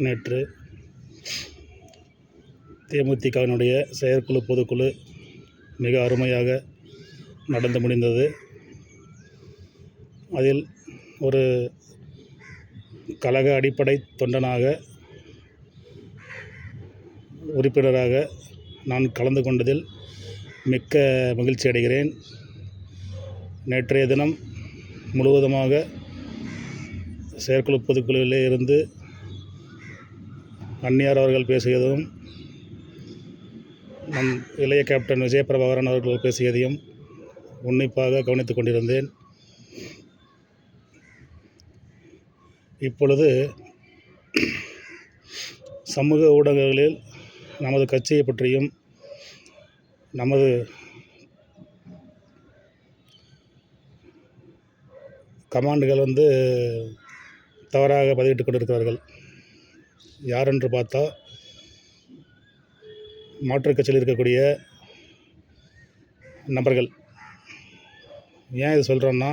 நேற்று தேமுதிகவினுடைய செயற்குழு பொதுக்குழு மிக அருமையாக நடந்து முடிந்தது. அதில் ஒரு கழக அடிப்படை தொண்டனாக, உறுப்பினராக நான் கலந்து கொண்டதில் மிக்க மகிழ்ச்சி அடைகிறேன். நேற்றைய தினம் முழுவதுமாக செயற்குழு பொதுக்குழுவிலே இருந்து அந்நியார் அவர்கள் பேசியதும், நம் இளைய கேப்டன் விஜயபிரபாகரன் அவர்கள் பேசியதையும் உன்னிப்பாக கவனித்துக் கொண்டிருந்தேன். இப்பொழுது சமூக ஊடகங்களில் நமது கட்சியை பற்றியும் நமது கமாண்டுகள் தவறாக பதிவிட்டுக் கொண்டிருக்கிறார்கள். யாரென்று பார்த்தா, மாற்றுக் கட்சியில் இருக்கக்கூடிய நபர்கள். ஏன் இது சொல்கிறேன்னா,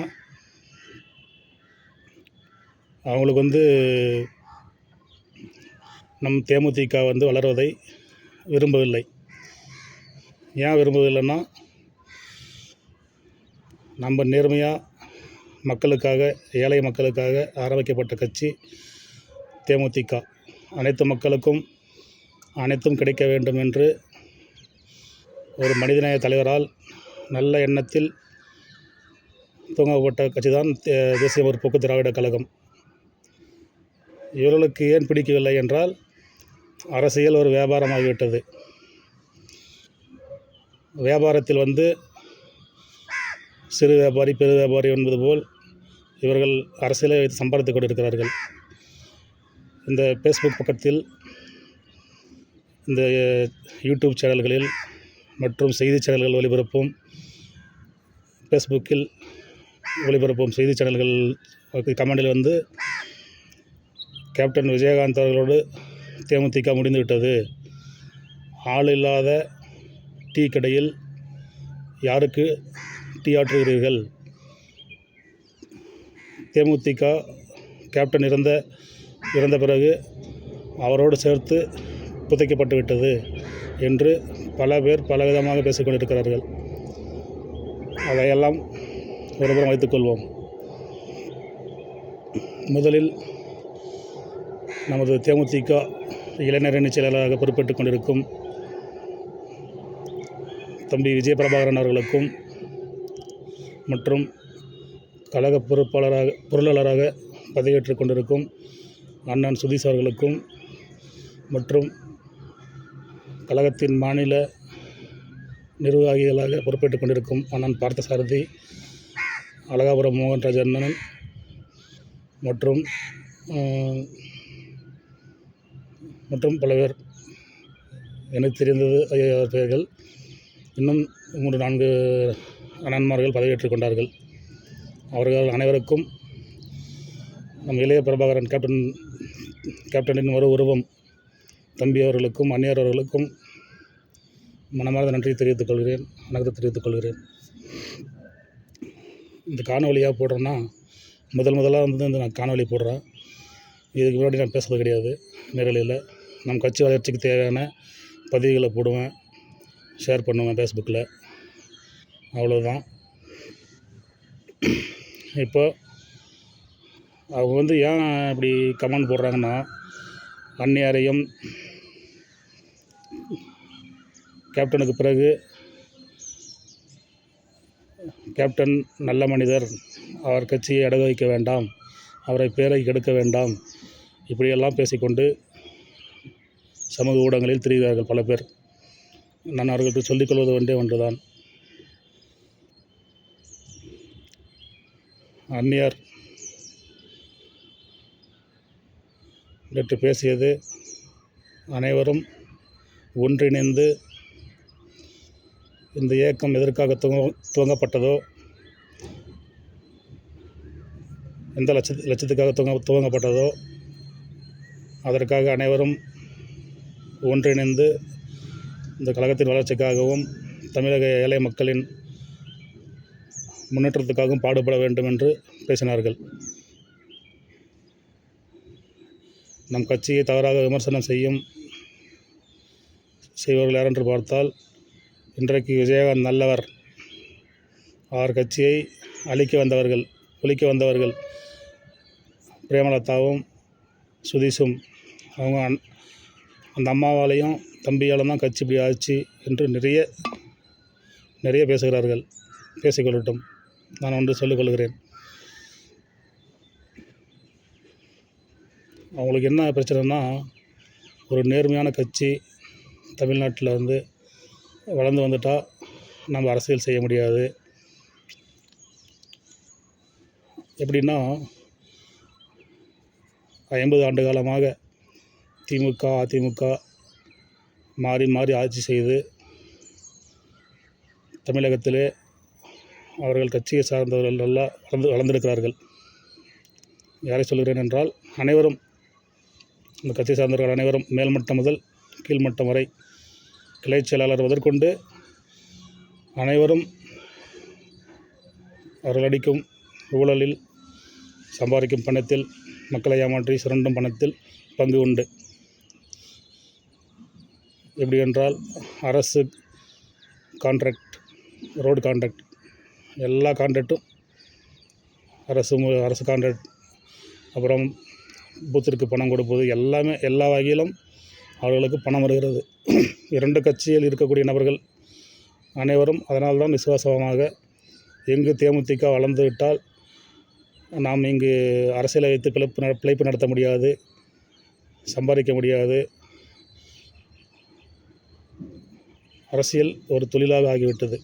அவங்களுக்கு நம் தேமுதிக வளர்வதை விரும்பவில்லை. ஏன் விரும்பவில்லைன்னா, நம்ம நேர்மையாக மக்களுக்காக, ஏழை மக்களுக்காக ஆரம்பிக்கப்பட்ட கட்சி தேமுதிக. அனைத்து மக்களுக்கும் அனைத்தும் கிடைக்க வேண்டும் என்று ஒரு மனிதநேய தலைவரால் நல்ல எண்ணத்தில் துவங்கப்பட்ட கட்சி தான் தேசிய முற்போக்கு திராவிட கழகம். இவர்களுக்கு ஏன் பிடிக்கவில்லை என்றால், அரசியல் ஒரு வியாபாரமாகிவிட்டது. வியாபாரத்தில் சிறு வியாபாரி பெரு வியாபாரி என்பது போல் இவர்கள் அரசியலை வைத்து சம்பாதித்துக் கொண்டிருக்கிறார்கள். இந்த ஃபேஸ்புக் பக்கத்தில், இந்த யூடியூப் சேனல்களில் மற்றும் செய்தி சேனல்கள் ஒளிபரப்பும், ஃபேஸ்புக்கில் ஒளிபரப்பும் செய்தி சேனல்கள் கமெண்டில் கேப்டன் விஜயகாந்த் அவர்களோடு தேமுதிக முடிந்துவிட்டது, ஆள் இல்லாத டீ கடையில் யாருக்கு டீ ஆற்றுகிறீர்கள், தேமுதிக கேப்டன் இறந்த பிறகு அவரோடு சேர்த்து புதைக்கப்பட்டு விட்டது என்று பல பேர் பலவிதமாக பேசிக்கொண்டிருக்கிறார்கள். அதையெல்லாம் ஒருபுறம் வைத்துக்கொள்வோம். முதலில் நமது தேமுதிக இளைஞரணி செயலாளராக பொறுப்பேற்றுக் கொண்டிருக்கும் தம்பி விஜயபிரபாகரன் அவர்களுக்கும் மற்றும் கழக பொருளாளராக பதவியேற்றுக் கொண்டிருக்கும் அண்ணன் சுதீஷ் அவர்களுக்கும் மற்றும் கழகத்தின் மாநில நிர்வாகிகளாக பொறுப்பேற்றுக் கொண்டிருக்கும் அண்ணன் பார்த்தசாரதி, அழகாபுரம் மோகன்ராஜ் அண்ணன் மற்றும் பல பேர், எனக்கு தெரிந்தது பெயர்கள். இன்னும் 3-4 அண்ணன்மார்கள் பதவியேற்றுக் கொண்டார்கள். அவர்கள் அனைவருக்கும் நம் இளைய பிரபாகரன் கேப்டனின் ஒரு உருவம் தம்பி அவர்களுக்கும் அந்நியார் அவர்களுக்கும் மனமார்ந்த நன்றி தெரிவித்துக் கொள்கிறேன், வணக்கத்தை தெரிவித்துக் கொள்கிறேன். இந்த காணொலியாக போடுறேன்னா, முதலாக நான் காணொலி போடுறேன். இதுக்கு முன்னாடி நான் பேசுறது கிடையாது நேரலையில். நம் கட்சி வளர்ச்சிக்கு தேவையான பதிவுகளை போடுவேன், ஷேர் பண்ணுவேன் ஃபேஸ்புக்கில், அவ்வளோதான். இப்போ அவங்க ஏன் இப்படி கமெண்ட் போடுறாங்கன்னா, அந்நியாரையும் கேப்டனுக்கு பிறகு கேப்டன் நல்ல மனிதர், அவர் கட்சியை அடகு வைக்க வேண்டாம், அவரை பேரை கெடுக்க வேண்டாம், இப்படியெல்லாம் பேசிக்கொண்டு சமூக ஊடகங்களில் திரிகிறார்கள் பல பேர். நான் அவர்களுக்கு சொல்லிக்கொள்வது ஒன்றுதான். அந்நியார் நேற்று பேசியது, அனைவரும் ஒன்றிணைந்து இந்த இயக்கம் எதற்காக துவங்கப்பட்டதோ, எந்த லட்சத்துக்காக துவங்கப்பட்டதோ அதற்காக அனைவரும் ஒன்றிணைந்து இந்த கழகத்தின் வளர்ச்சிக்காகவும் தமிழக ஏழை மக்களின் முன்னேற்றத்துக்காகவும் பாடுபட வேண்டும் என்று பேசினார்கள். நம் கட்சியை தவறாக விமர்சனம் செய்பவர்கள் யார் என்று பார்த்தால், இன்றைக்கு விஜயகாந்த் நல்லவர், அவர் கட்சியை ஒழிக்க வந்தவர்கள் பிரேமலதாவும் சுதீஷும். அவங்க அந்த அம்மாவாலையும் தம்பியாலும் தான் கட்சி இப்படி ஆச்சு என்று நிறைய பேசுகிறார்கள். பேசிக்கொள்ளட்டும். நான் ஒன்று சொல்லிக்கொள்கிறேன். அவங்களுக்கு என்ன பிரச்சனைனா, ஒரு நேர்மையான கட்சி தமிழ்நாட்டில் வளர்ந்து வந்துட்டால் நம்ம அரசியல் செய்ய முடியாது. எப்படின்னா, 50 ஆண்டு காலமாக திமுக அதிமுக மாறி மாறி ஆட்சி செய்து தமிழகத்திலே அவர்கள் கட்சியை சார்ந்தவர்கள் நல்லா வளர்ந்திருக்கிறார்கள். யாரை சொல்கிறேன் என்றால், அனைவரும் இந்த கட்சி சார்ந்தவர்கள் அனைவரும் மேல்மட்டம் முதல் கீழ்மட்டம் வரை கிளை செயலாளர் முதற்கொண்டு அனைவரும் அவர்கள் அடிக்கும் ஊழலில், சம்பாதிக்கும் பணத்தில், மக்களை ஏமாற்றி சுரண்டும் பணத்தில் பங்கு உண்டு. எப்படி என்றால், அரசு கான்ட்ராக்ட், ரோடு கான்ட்ராக்ட், எல்லா கான்ட்ராக்டும் அரசு கான்ட்ராக்ட், அப்புறம் பூத்திற்கு பணம் கொடுப்பது, எல்லாமே எல்லா வகையிலும் அவர்களுக்கு பணம் வருகிறது. 2 கட்சியில் இருக்கக்கூடிய நபர்கள் அனைவரும் அதனால்தான் விசுவாசமாக, எங்கு தேமுதிக வளர்ந்து விட்டால் நாம் இங்கு அரசியலை வைத்து பிழைப்பு நடத்த முடியாது, சம்பாதிக்க முடியாது, அரசியல் ஒரு தொழிலாக ஆகிவிட்டது.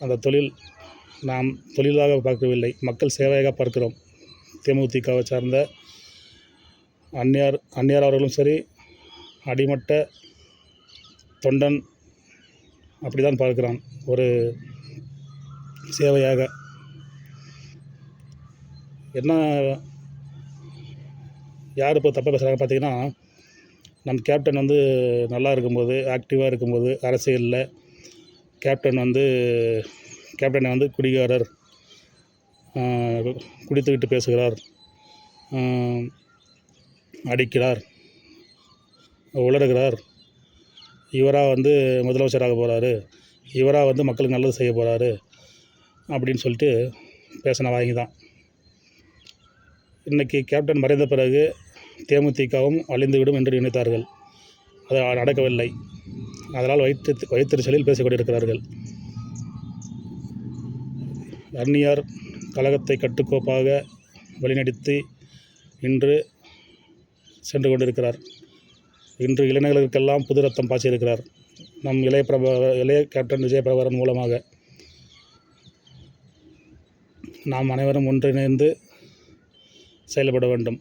அந்த தொழில் நாம் தொழிலாக பார்க்கவில்லை, மக்கள் சேவையாக பார்க்கிறோம். தேமுதிகவை சார்ந்த அந்நியார் அவர்களும் சரி, அடிமட்ட தொண்டன் அப்படி தான் பார்க்கிறான், ஒரு சேவையாக. என்ன யார் இப்போ தப்பாக பேசுகிறாங்க பார்த்தீங்கன்னா, நம் கேப்டன் நல்லா இருக்கும்போது, ஆக்டிவாக இருக்கும்போது அரசியலில் கேப்டனை குடிகாரர், குடித்துவிட்டு பேசுகிறார், அடிக்கிறார், உளறுகிறார், இவராக முதலமைச்சராக போகிறாரு, இவராக மக்களுக்கு நல்லது செய்ய போகிறாரு அப்படின்னு சொல்லிட்டு பேசின வாங்கி தான். இன்றைக்கி கேப்டன் மறைந்த பிறகு தேமுதிகவும் அழிந்துவிடும் என்று நினைத்தார்கள். அது நடக்கவில்லை. அதனால் வயிற்றெரிச்சலில் பேசிக் கொண்டிருக்கிறார்கள். அந்நியார் கழகத்தை கட்டுக்கோப்பாக வழிநடத்தி இன்று சென்று கொண்டிருக்கிறார். இன்று இளைஞர்களுக்கெல்லாம் புது ரத்தம் பாய்ச்சியிருக்கிறார் நம் இளைய கேப்டன் விஜய பிரபாகரன் மூலமாக. நாம் அனைவரும் ஒன்றிணைந்து செயல்பட வேண்டும்.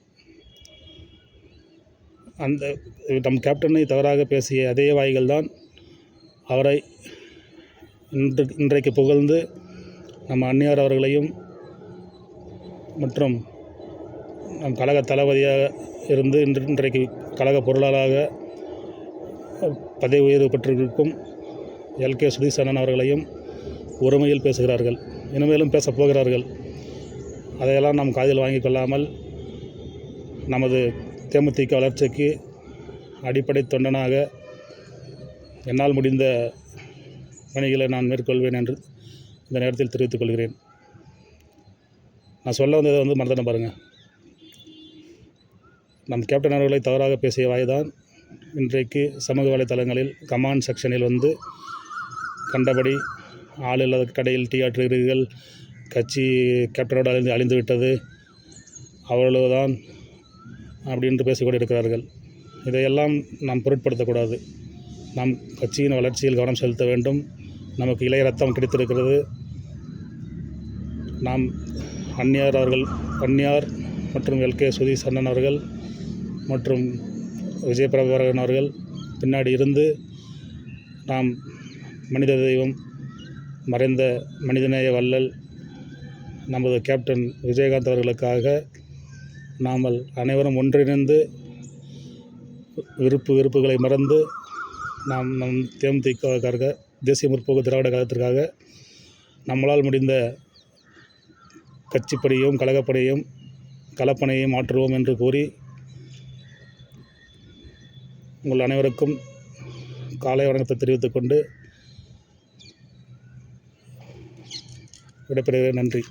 நம் கேப்டனை தவறாக பேசிய அதே வாய்கள் தான் அவரை இன்றைக்கு புகழ்ந்து நம்ம அந்நியார் அவர்களையும் மற்றும் நம் கழக தளபதியாக இருந்து இன்றைக்கு கழக பொருளாளராக பதவி உயர்வு பெற்றிருக்கும் எல்கே சுதீஷ் அண்ணன் அவர்களையும் ஒருமையில் பேசுகிறார்கள். இனிமேலும் பேசப் போகிறார்கள். அதையெல்லாம் நாம் காதில் வாங்கி கொள்ளாமல், நமது தேமுதிக வளர்ச்சிக்கு அடிப்படை தொண்டனாக என்னால் முடிந்த பணிகளை நான் மேற்கொள்வேன் என்று இந்த நேரத்தில் தெரிவித்துக் கொள்கிறேன். நான் சொல்ல வந்ததை மறந்துட்டேன் பாருங்கள். நம் கேப்டன் அவர்களை தவறாக பேசிய வாய்தான் இன்றைக்கு சமூக வலைத்தளங்களில் கமெண்ட் செக்ஷனில் கண்டபடி ஆள் இல்லாத கடையில் டீ ஆற்றுகிறீர்கள், கட்சி கேப்டனோடு அழிந்து விட்டது, அவ்வளவுதான் அப்படின்ட்டு பேசிக்கொண்டிருக்கிறார்கள். இதையெல்லாம் நாம் பொருட்படுத்தக்கூடாது. நாம் கட்சியின் வளர்ச்சியில் கவனம் செலுத்த வேண்டும். நமக்கு இளைய ரத்தம் கிடைத்திருக்கிறது. நாம் அந்நியார் மற்றும் எல்கே சுதீஷ் அண்ணன் அவர்கள் மற்றும் விஜய பிரபாகரன் அவர்கள் பின்னாடி இருந்து நாம் மனித தெய்வம், மறைந்த மனிதநேய வள்ளல் நமது கேப்டன் விஜயகாந்த் அவர்களுக்காக நாம் அனைவரும் ஒன்றிணைந்து வெறுப்புகளை மறந்து நாம் நம் தேமுதிகவுக்காக, தேசிய முற்போக்கு திராவிட கழகத்திற்காக நம்மளால் முடிந்த கட்சிப்படியும் கழகப்படியும் கலப்பணையும் மாற்றுவோம் என்று கூறி உங்கள் அனைவருக்கும் காலை வணக்கத்தை தெரிவித்துக்கொண்டு விடைபெறுகிறேன். நன்றி.